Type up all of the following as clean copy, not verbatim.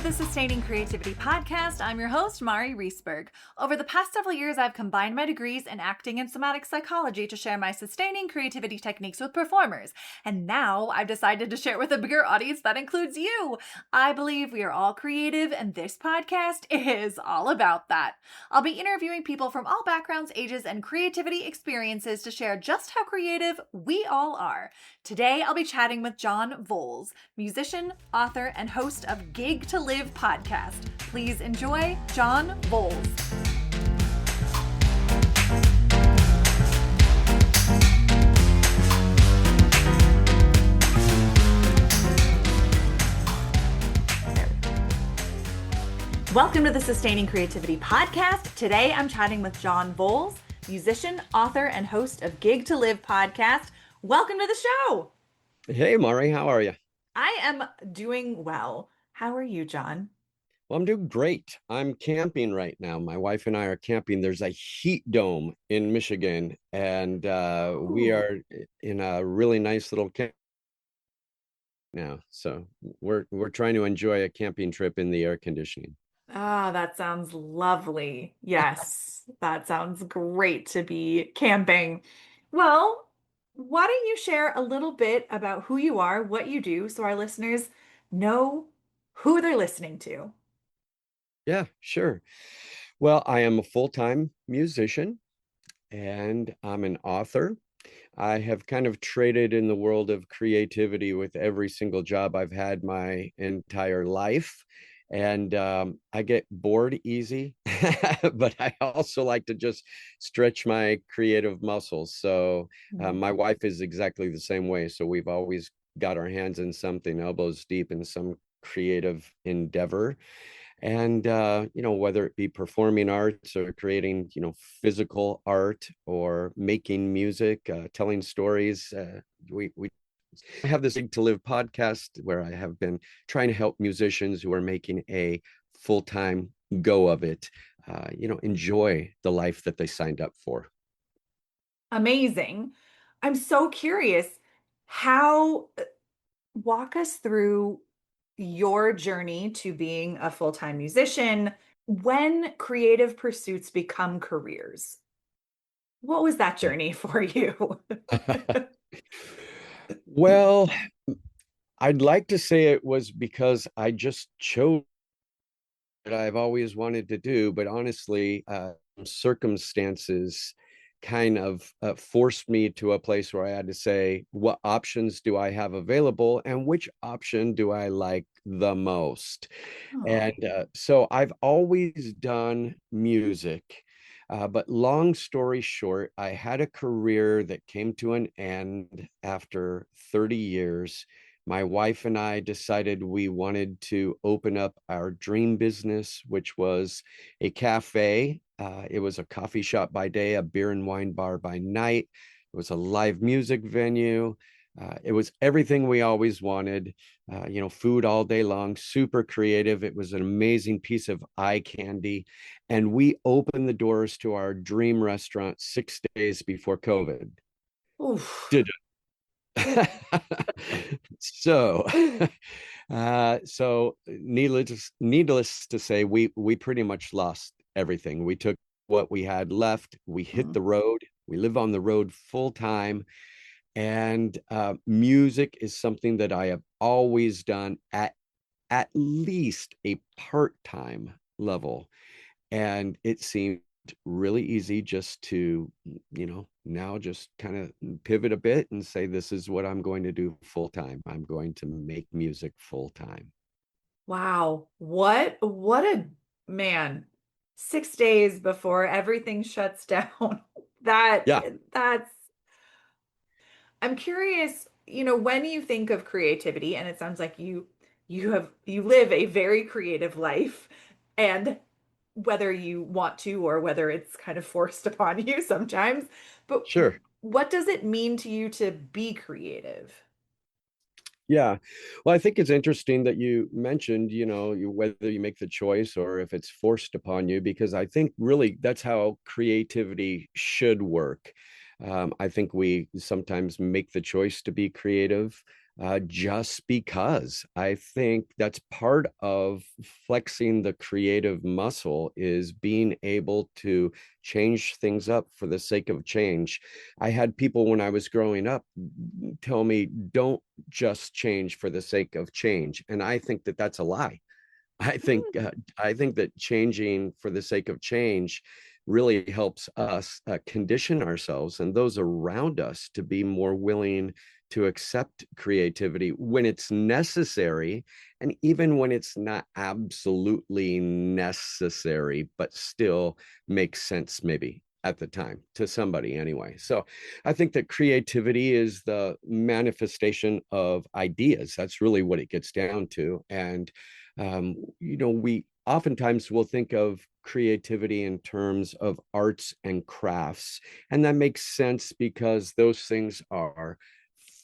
the Sustaining Creativity podcast. I'm your host, Mari Reesberg. Over the past several years, I've combined my degrees in acting and somatic psychology to share my sustaining creativity techniques with performers. And now I've decided to share it with a bigger audience that includes you. I believe we are all creative, and this podcast is all about that. I'll be interviewing people from all backgrounds, ages, and creativity experiences to share just how creative we all are. Today, I'll be chatting with John Voelz, musician, author, and host of Gig to Live podcast. Please enjoy John Voelz. Welcome to the Sustaining Creativity podcast. Today, I'm chatting with John Voelz, musician, author, and host of Gig to Live podcast. Welcome to the show. Hey, Mari, how are you? I am doing well. How are you, John? Well, I'm doing great. I'm camping right now. My wife and I are camping. There's a heat dome in Michigan, and we are in a really nice little camp now. So we're trying to enjoy a camping trip in the air conditioning. Ah, that sounds lovely. Yes, that sounds great to be camping. Well, why don't you share a little bit about who you are, what you do, so our listeners know who they're listening to? Yeah, sure. Well, I am a full-time musician and I'm an author. I have kind of traded in the world of creativity with every single job I've had my entire life. And I get bored easy, but I also like to just stretch my creative muscles. So my wife is exactly the same way. So we've always got our hands in something, elbows deep in some creative endeavor. And whether it be performing arts or creating physical art or making music, telling stories, we have this Gig to Live podcast where I have been trying to help musicians who are making a full-time go of it enjoy the life that they signed up for. Amazing. I'm so curious how walk us through your journey to being a full-time musician. When creative pursuits become careers, what was that journey for you? Well, I'd like to say it was because I just chose that I've always wanted to do, but honestly, circumstances kind of forced me to a place where I had to say, what options do I have available and which option do I like the most? And so I've always done music. But long story short, I had a career that came to an end after 30 years. My wife and I decided we wanted to open up our dream business, which was a cafe. It was a coffee shop by day, a beer and wine bar by night. It was a live music venue. It was everything we always wanted, food all day long, super creative. It was an amazing piece of eye candy. And we opened the doors to our dream restaurant 6 days before COVID. Oof. Did so so needless to say, we pretty much lost everything. We took what we had left, we hit the road, we live on the road full time, and music is something that I have always done at least a part-time level, and it seemed really easy just to now just kind of pivot a bit and say, this is what I'm going to do full time. I'm going to make music full time. Wow. What a man. 6 days before everything shuts down. Yeah, That's I'm curious, when you think of creativity, and it sounds like you live a very creative life, and whether you want to or whether it's kind of forced upon you sometimes, but sure. what does it mean to you to be creative? Yeah. Well, I think it's interesting that you mentioned, whether you make the choice or if it's forced upon you, because I think really that's how creativity should work. I think we sometimes make the choice to be creative. just because I think that's part of flexing the creative muscle is being able to change things up for the sake of change. I had people when I was growing up tell me, don't just change for the sake of change. And I think that that's a lie. I think that changing for the sake of change really helps us condition ourselves and those around us to be more willing to accept creativity when it's necessary, and even when it's not absolutely necessary, but still makes sense maybe at the time to somebody anyway. So I think that creativity is the manifestation of ideas. That's really what it gets down to. And we oftentimes will think of creativity in terms of arts and crafts. And that makes sense because those things are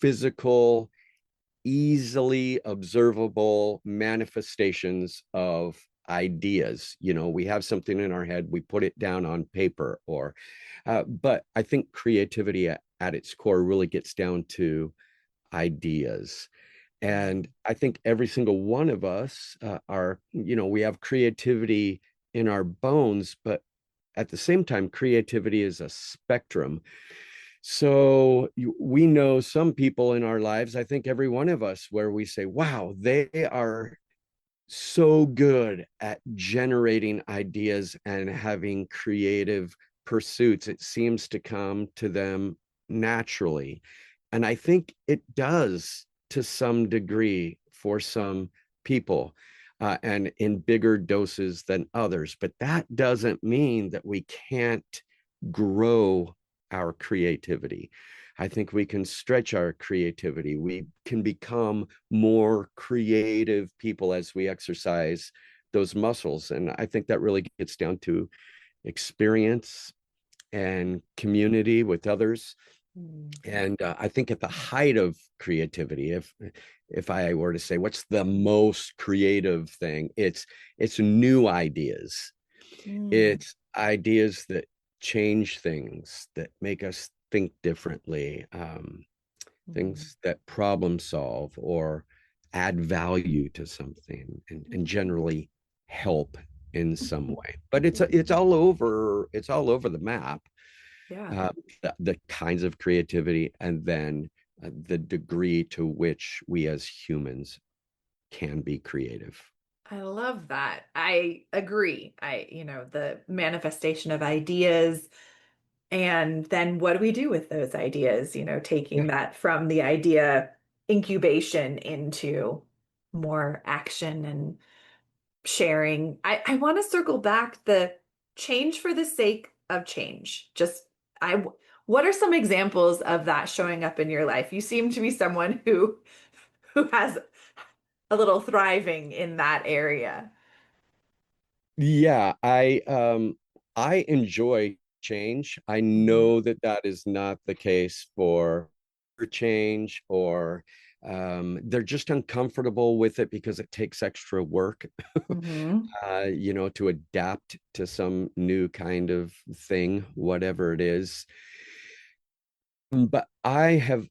physical, easily observable manifestations of ideas. We have something in our head, we put it down on paper, but I think creativity at its core really gets down to ideas. And I think every single one of us we have creativity in our bones, but at the same time, creativity is a spectrum. So we know some people in our lives, I think every one of us, where we say, wow, they are so good at generating ideas and having creative pursuits. It seems to come to them naturally. And I think it does to some degree for some people, and in bigger doses than others. But that doesn't mean that we can't grow our creativity. I think we can stretch our creativity. We can become more creative people as we exercise those muscles. And I think that really gets down to experience and community with others. And I think at the height of creativity, if I were to say what's the most creative thing, it's new ideas. Mm. It's ideas that change things, that make us think differently, Mm. things that problem solve or add value to something, and generally help in some way. But it's all over the map, Yeah. uh, the kinds of creativity, and then the degree to which we as humans can be creative. I love that. I agree. The manifestation of ideas, and then what do we do with those ideas? Yeah. Taking that from the idea incubation into more action and sharing. I want to circle back the change for the sake of change. I, what are some examples of that showing up in your life? You seem to be someone who has a little thriving in that area. Yeah, I enjoy change. I Mhm. know that that is not the case for change, or they're just uncomfortable with it because it takes extra work, Mhm. to adapt to some new kind of thing, whatever it is. But I have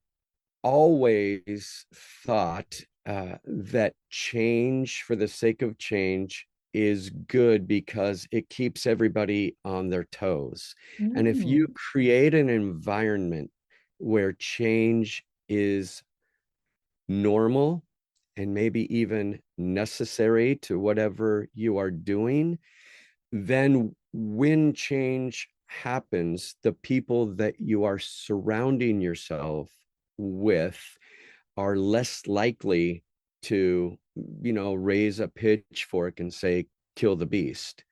always thought that change for the sake of change is good because it keeps everybody on their toes. And if you Mm. create an environment where change is normal and maybe even necessary to whatever you are doing, then when change happens, the people that you are surrounding yourself with are less likely to, raise a pitchfork and say, kill the beast,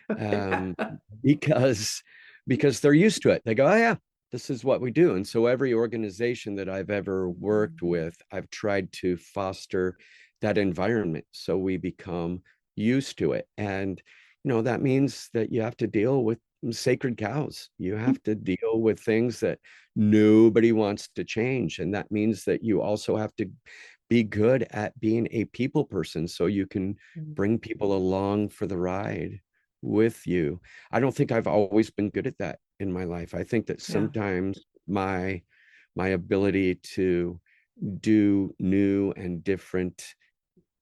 Yeah. um, because they're used to it. They go, oh yeah, this is what we do. And so every organization that I've ever worked with, I've tried to foster that environment so we become used to it. And that means that you have to deal with sacred cows. You have to deal with things that nobody wants to change. And that means that you also have to be good at being a people person so you can bring people along for the ride with you. I don't think I've always been good at that in my life. I think that Yeah. sometimes my ability to do new and different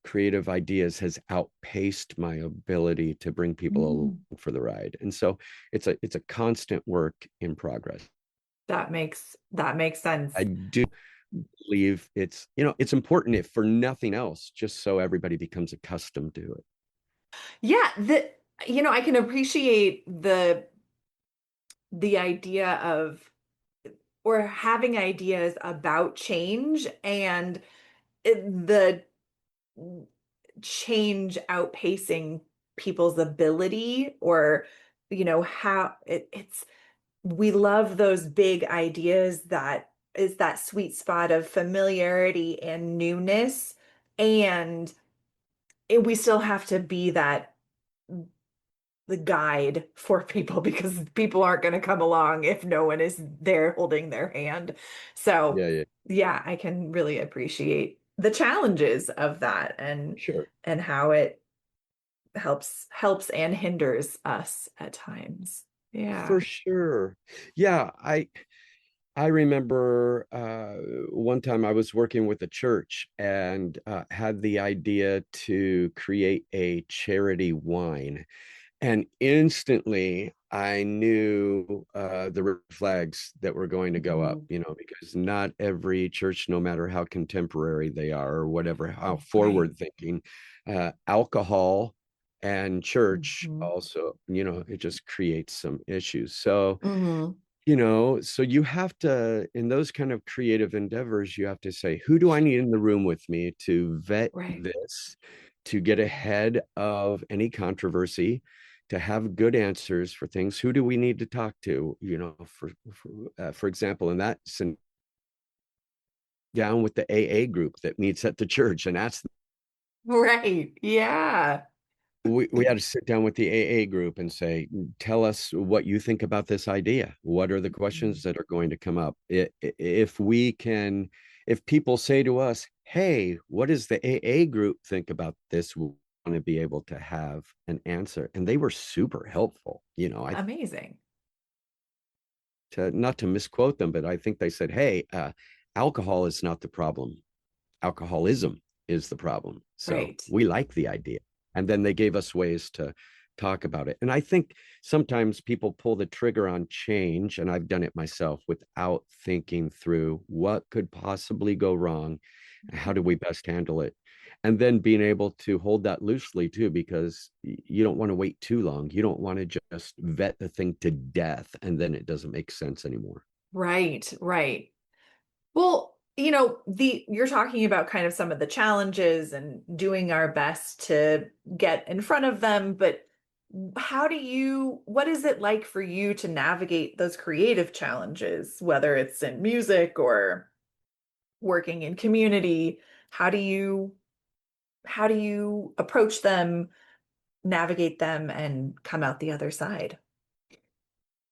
creative ideas has outpaced my ability to bring people along Mm. for the ride. And so it's a constant work in progress. That makes sense. I do believe it's important, if for nothing else, just so everybody becomes accustomed to it. Yeah, I can appreciate the idea of or having ideas about change and the change outpacing people's ability or how it's we love those big ideas that is that sweet spot of familiarity and newness and we still have to be that the guide for people because people aren't going to come along if no one is there holding their hand. So, Yeah, yeah, yeah, I can really appreciate the challenges of that sure. and how it helps and hinders us at times. For Yeah. sure. Yeah, I remember one time I was working with a church and had the idea to create a charity wine. And instantly I knew the red flags that were going to go up, Mhm. because not every church, no matter how contemporary they are or whatever, how Right. forward thinking, alcohol and church Mhm. also, it just creates some issues. So, Mhm. so you have to, in those kind of creative endeavors, you have to say, who do I need in the room with me to vet Right. this, to get ahead of any controversy, to have good answers for things? Who do we need to talk to? For example, in that down with the AA group that meets at the church and ask Right. Yeah. we had to sit down with the AA group and say, tell us what you think about this idea. What are the questions that are going to come up? If people say to us, hey, what does the AA group think about this? We want to be able to have an answer. And they were super helpful. Amazing. Not to misquote them, but I think they said, hey, alcohol is not the problem. Alcoholism is the problem. So Right. we like the idea. And then they gave us ways to talk about it. And I think sometimes people pull the trigger on change, and I've done it myself without thinking through what could possibly go wrong. How do we best handle it? And then being able to hold that loosely too, because you don't want to wait too long. You don't want to just vet the thing to death and then it doesn't make sense anymore. Right. Right. Well, the you're talking about kind of some of the challenges and doing our best to get in front of them, but what is it like for you to navigate those creative challenges, whether it's in music or working in community? How do you how do you approach them, navigate them, and come out the other side?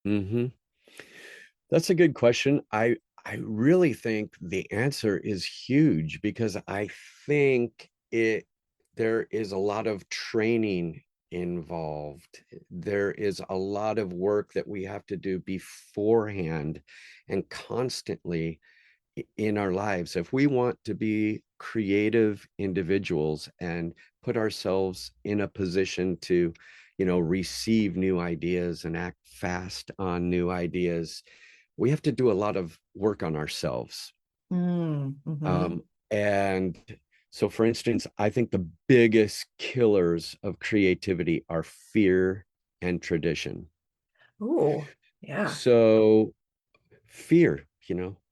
Mm-hmm. That's a good question. I really think the answer is huge because I think it there is a lot of training involved. There is a lot of work that we have to do beforehand and constantly in our lives. If we want to be creative individuals and put ourselves in a position to, receive new ideas and act fast on new ideas, we have to do a lot of work on ourselves. Mm-hmm. And so, for instance, I think the biggest killers of creativity are fear and tradition. Oh, yeah. So, fear,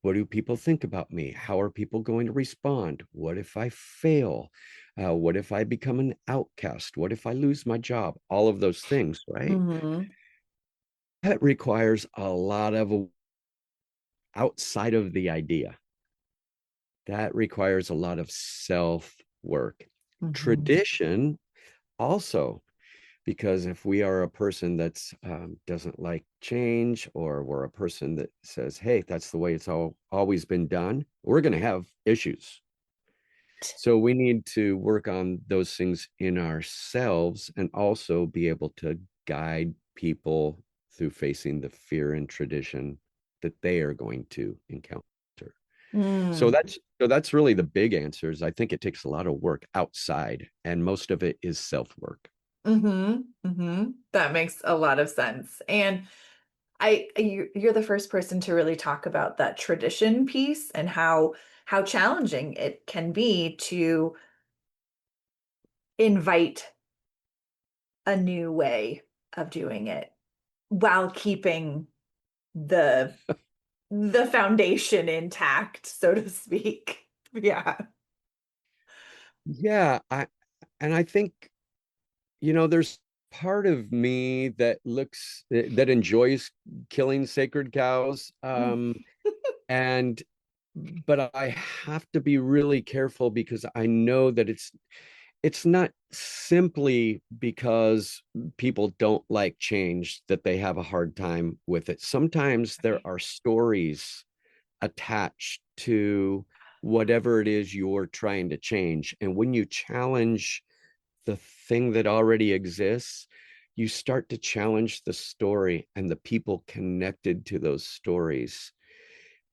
what do people think about me? How are people going to respond? What if I fail? What if I become an outcast? What if I lose my job? All of those things, right? Mm-hmm. That requires a lot of outside of the idea. That requires a lot of self work. Mm-hmm. Tradition also, because if we are a person that's doesn't like change, or we're a person that says, hey, that's the way it's always been done, we're going to have issues. So we need to work on those things in ourselves and also be able to guide people through facing the fear and tradition that they are going to encounter. So Mm. that's really the big answers. I think it takes a lot of work outside, and most of it is self-work. Mm-hmm. Mm-hmm. That makes a lot of sense. And you're the first person to really talk about that tradition piece and how challenging it can be to invite a new way of doing it while keeping the the foundation intact, so to speak. Yeah. Yeah, I think, there's part of me that enjoys killing sacred cows. And but I have to be really careful because I know that it's not simply because people don't like change that they have a hard time with it. Sometimes there Right. are stories attached to whatever it is you're trying to change. And when you challenge the thing that already exists, you start to challenge the story and the people connected to those stories.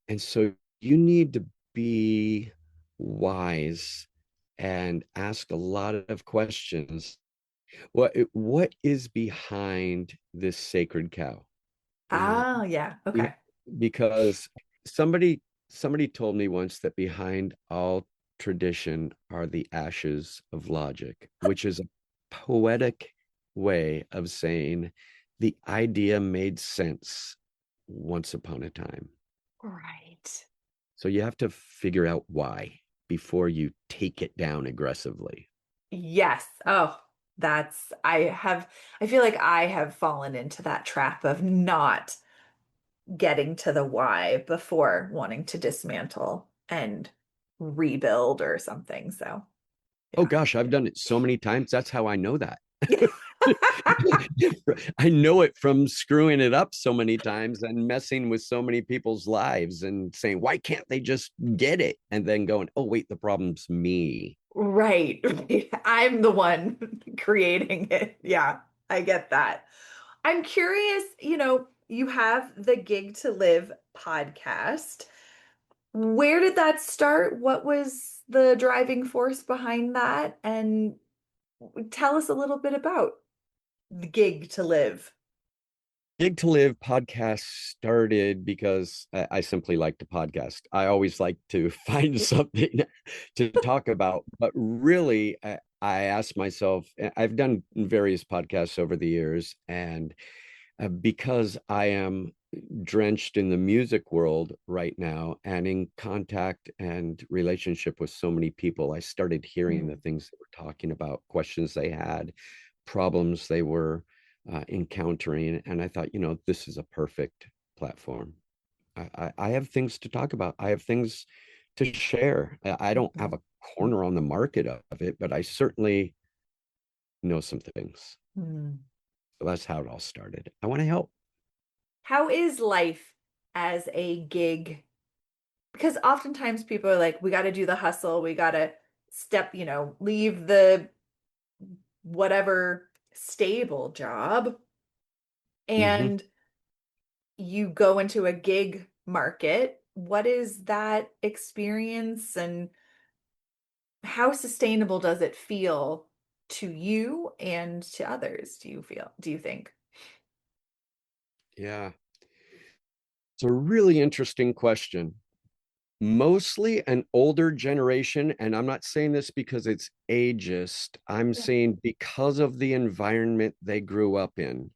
And so you need to be wise and ask a lot of questions. What is behind this sacred cow? You know, Ah, yeah. be- Okay. because somebody told me once that behind all tradition are the ashes of logic, which is a poetic way of saying the idea made sense once upon a time. Right. So you have to figure out why before you take it down aggressively. Yes. Oh, I feel like I have fallen into that trap of not getting to the why before wanting to dismantle and rebuild or something. So, Oh yeah. gosh, I've done it so many times. That's how I know that. I know it from screwing it up so many times and messing with so many people's lives and saying, why can't they just get it? And then going, oh, wait, the problem's me. Right, right. I'm the one creating it. Yeah, I get that. I'm curious, you have the Gig to Live podcast. Where did that start? What was the driving force behind that? And tell us a little bit about the Gig to Live. Gig to Live podcast started because I simply like to podcast. I always like to find something to talk about, but really, I asked myself, I've done various podcasts over the years, and because I am drenched in the music world right now and in contact and relationship with so many people, I started hearing the Mm, things they were talking about, questions they had, problems they were encountering. And I thought, this is a perfect platform. I have things to talk about. I have things to share. I don't have mhm, a corner on the market of it, but I certainly know some things. mm. So that's how it all started. I want to help. How is life as a gig? Because oftentimes people are like, we got to do the hustle, we got to leave the whatever stable job Mm-hmm. and you go into a gig market. What is that experience and how sustainable does it feel to you and to others, do you think? Yeah. It's a really interesting question. Mostly an older generation, and I'm not saying this because it's ageist. I'm Yeah. saying because of the environment they grew up in.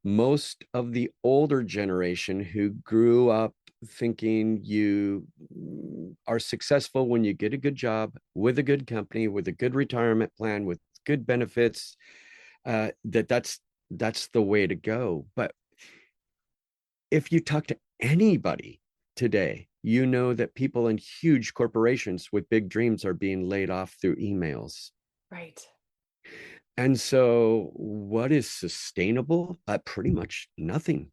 Most of the older generation who grew up thinking you are successful when you get a good job with a good company, with a good retirement plan, with good benefits, that's the way to go. But if you talk to anybody today, you know that people in huge corporations with big dreams are being laid off through emails. Right. And so, what is sustainable? Pretty much nothing.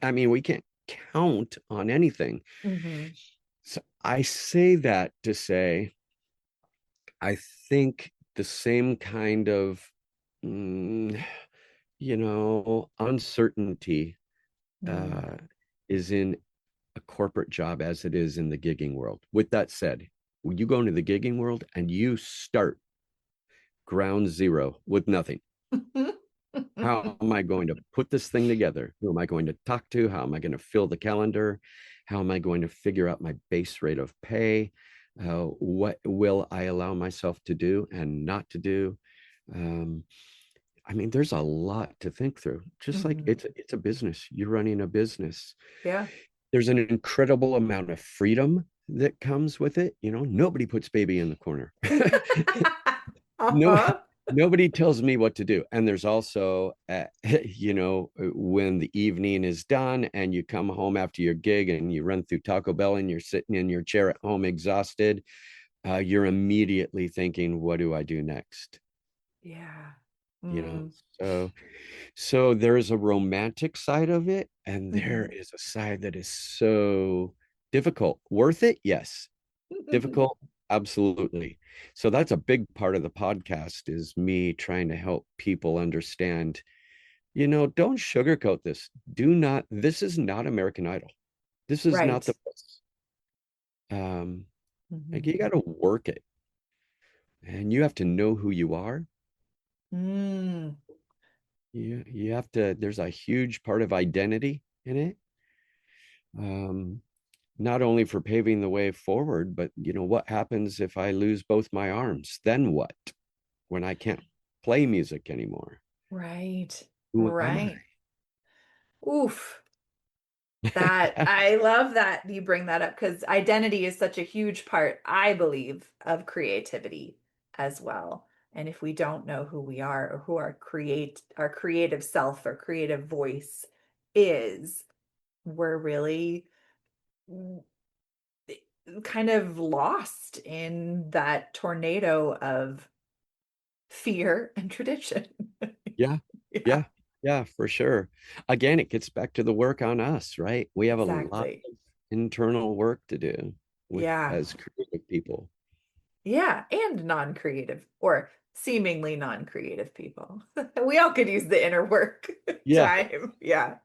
I mean, we can't count on anything. Hmm. So, I say that to say, I think the same kind of, mm, uncertainty Mm. uh, is in a corporate job as it is in the gigging world. With that said, when you go into the gigging world and you start ground zero with nothing, how am I going to put this thing together? Who am I going to talk to? How am I going to fill the calendar? How am I going to figure out my base rate of pay? What will I allow myself to do and not to do? Um, I mean, there's a lot to think through. Just like Mhm. it's a business. You're running a business. Yeah. There's an incredible amount of freedom that comes with it. Nobody puts baby in the corner. No, Uh-huh. nobody tells me what to do. And there's also, when the evening is done and you come home after your gig and you run through Taco Bell and you're sitting in your chair at home exhausted, you're immediately thinking, what do I do next? Yeah. You know, Mm. so there's a romantic side of it, and there Mhm. is a side that is so difficult. Worth it? Yes. Difficult? Absolutely. So that's a big part of the podcast is me trying to help people understand, don't sugarcoat this. This is not American Idol. This is not Right. the place. Um, like Mhm. you got to work it and you have to know who you are. Mm. You have to, there's a huge part of identity in it. Um, not only for paving the way forward, but what happens if I lose both my arms? Then what? When I can't play music anymore? Right. Who am I? Right. Oof. That I love that you bring that up because identity is such a huge part, I believe, of creativity as well. And if we don't know who we are or who our creative self or creative voice is, we're really mm, kind of lost in that tornado of fear and tradition. Yeah, Yeah, yeah, yeah, for sure. Again, it gets back to the work on us, right? We have a lot exactly. of internal work to do with Yeah. as creative people. Yeah, and non-creative or seemingly non-creative people. We all could use the inner work Yeah, time. Yeah.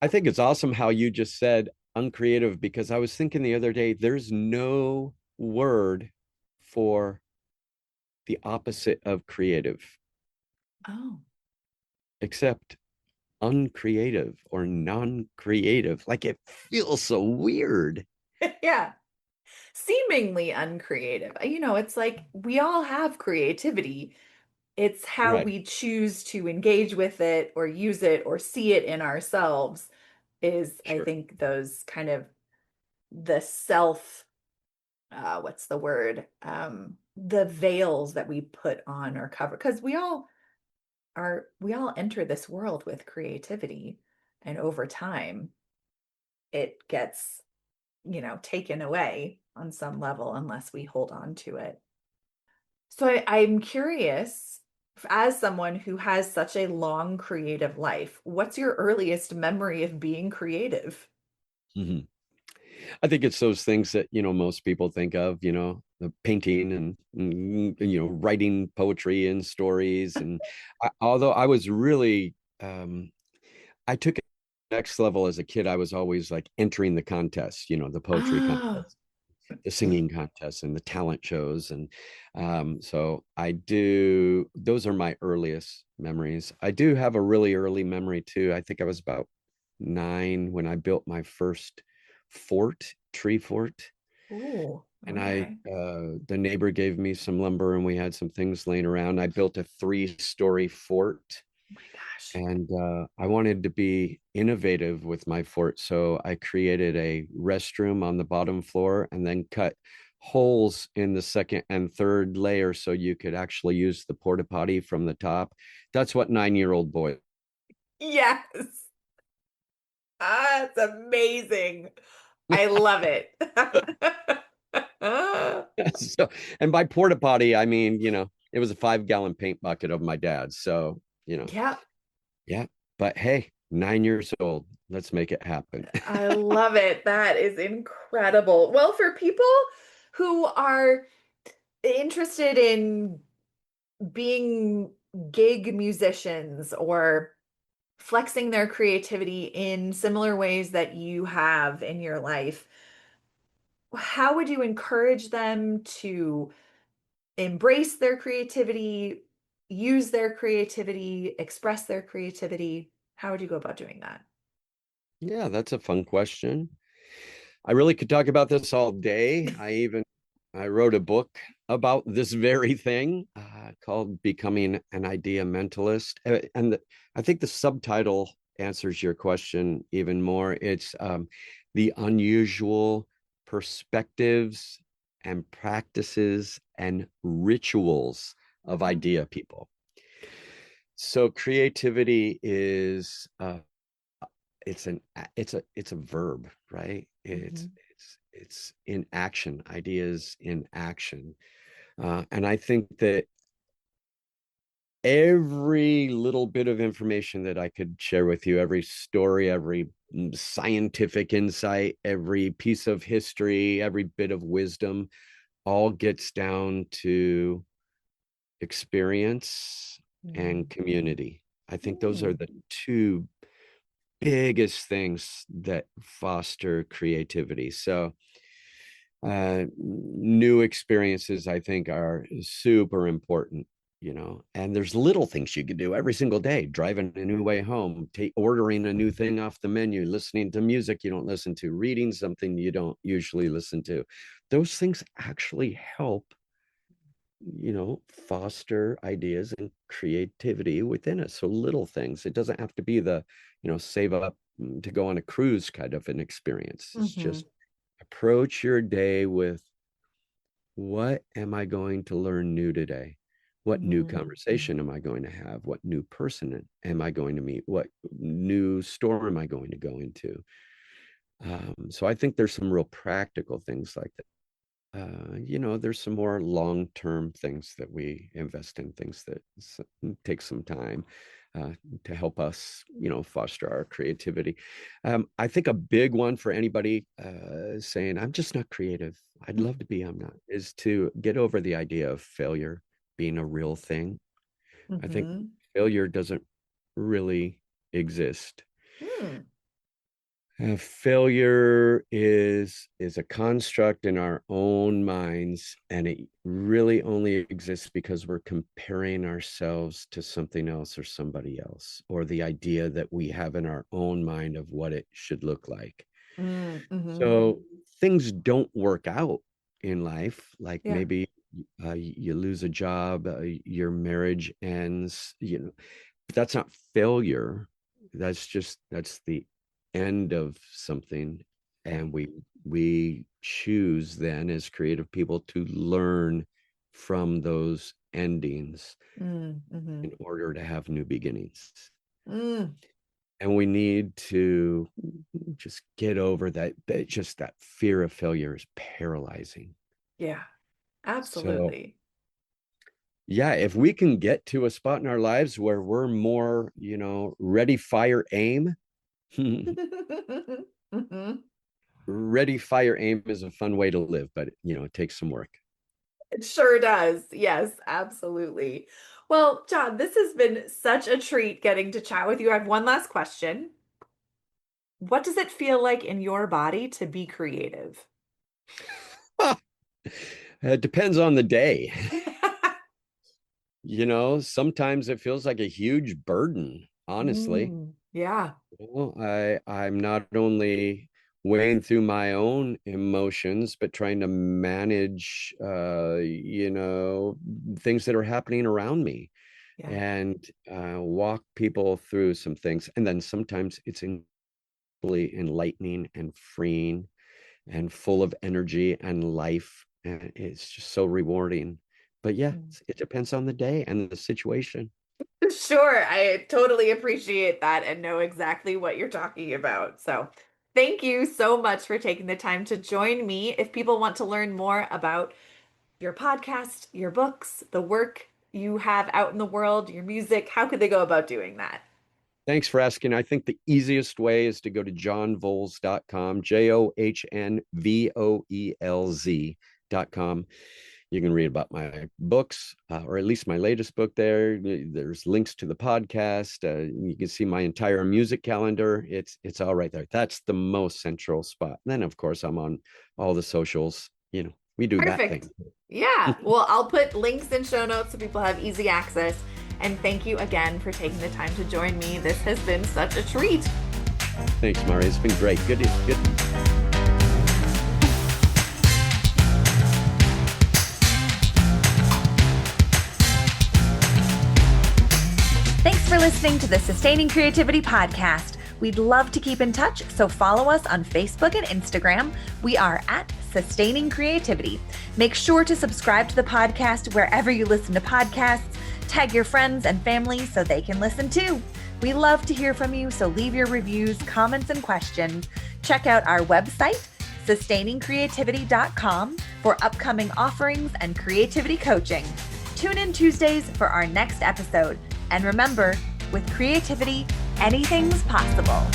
I think it's awesome how you just said uncreative because I was thinking the other day, there's no word for the opposite of creative Oh. except uncreative or non-creative. Like it feels so weird. Yeah. Seemingly uncreative. It's like we all have creativity. It's how Right. we choose to engage with it or use it or see it in ourselves is, I Sure. think, those kind of the self, what's the word? The veils that we put on or cover. Because we all enter this world with creativity, and over time it gets, taken away on some level unless we hold on to it. So I'm curious, as someone who has such a long creative life, what's your earliest memory of being creative? Mhm. I think it's those things that, most people think of, the painting and writing poetry and stories. And although I was really, I took it next level as a kid, I was always like entering the contests, the poetry Oh, contest, the singing contests and the talent shows. And so I do, those are my earliest memories. I do have a really early memory too. I think I was about 9 when I built my first tree fort. ooh, And okay. the neighbor gave me some lumber and we had some things laying around. I built a 3-story fort Oh my gosh. and I wanted to be innovative with my fort. So I created a restroom on the bottom floor and then cut holes in the second and third layer so you could actually use the porta potty from the top. That's what 9-year-old boy. Yes. Ah, it's amazing. I love it. So, and by porta potty, I mean, it was a 5-gallon paint bucket of my dad's. So, Yeah, yeah. But hey, 9 years old, let's make it happen. I love it. That is incredible. Well, for people who are interested in being gig musicians or flexing their creativity in similar ways that you have in your life, how would you encourage them to embrace their creativity, use their creativity, express their creativity? How would you go about doing that? Yeah, that's a fun question. I really could talk about this all day. I wrote a book about this very thing called Becoming an Idea Mentalist. I think the subtitle answers your question even more. It's the unusual perspectives and practices and rituals of idea people. So creativity is it's an it's a verb, right? Mhm. It's in action, ideas in action. And I think that every little bit of information that I could share with you, every story, every scientific insight, every piece of history, every bit of wisdom, all gets down to experience and Mm. community. I think those are Mm. the two biggest things that foster creativity. So, new experiences, I think, are super important, and there's little things you can do every single day: driving a new way home, ordering a new thing off the menu, listening to music you don't listen to, reading something you don't usually listen to. Those things actually help foster ideas and creativity within us. So little things. It doesn't have to be the, save up to go on a cruise kind of an experience. It's Mhm. just approach your day with, what am I going to learn new today? What new Mhm. conversation am I going to have? What new person am I going to meet? What new store am I going to go into? So I think there's some real practical things like that. There's some more long-term things that we invest in, things that take some time uh, to help us, foster our creativity. I think a big one for anybody saying, I'm just not creative. I'd love to be, I'm not, is to get over the idea of failure being a real thing. I think Mhm. failure doesn't really exist. Mm. Failure is a construct in our own minds, and it really only exists because we're comparing ourselves to something else or somebody else, or the idea that we have in our own mind of what it should look like. Mm. Mhm. So things don't work out in life, like Yeah. maybe you lose a job, your marriage ends, that's not failure. That's the end of something. Yeah. And we choose then as creative people to learn from those endings Mm. Mhm. in order to have new beginnings. Mm. And we need to just get over that fear of failure is paralyzing. Yeah. So Absolutely. yeah, if we can get to a spot in our lives where we're more, ready, fire, aim. Mhm. Ready, fire, aim is a fun way to live, but it takes some work. It sure does. Yes, absolutely. Well, John, this has been such a treat getting to chat with you. I have one last question. What does it feel like in your body to be creative? It depends on the day. Sometimes it feels like a huge burden, honestly. Yeah. I'm not only weighing through my own emotions, but trying to manage, things that are happening around me, Yeah. and walk people through some things. And then sometimes it's incredibly enlightening and freeing and full of energy and life. And it's just so rewarding. But yeah, Mm. it depends on the day and the situation. Sure, I totally appreciate that and know exactly what you're talking about. So, thank you so much for taking the time to join me. If people want to learn more about your podcast, your books, the work you have out in the world, your music, how could they go about doing that? Thanks for asking. I think the easiest way is to go to johnvoelz.com, JohnVoelz.com. You can read about my books, or at least my latest book there. There's links to the podcast. You can see my entire music calendar. It's all right there. That's the most central spot. And then, of course, I'm on all the socials. We do that Perfect. thing. Yeah. Well, I'll put links in show notes so people have easy access. And thank you again for taking the time to join me. This has been such a treat. Thanks, Mari. It's been great. Good. Thanks for listening to the Sustaining Creativity Podcast. We'd love to keep in touch, so follow us on Facebook and Instagram. We are at Sustaining Creativity. Make sure to subscribe to the podcast wherever you listen to podcasts. Tag your friends and family so they can listen too. We love to hear from you, so leave your reviews, comments, and questions. Check out our website, sustainingcreativity.com, for upcoming offerings and creativity coaching. Tune in Tuesdays for our next episode. And remember, with creativity, anything's possible.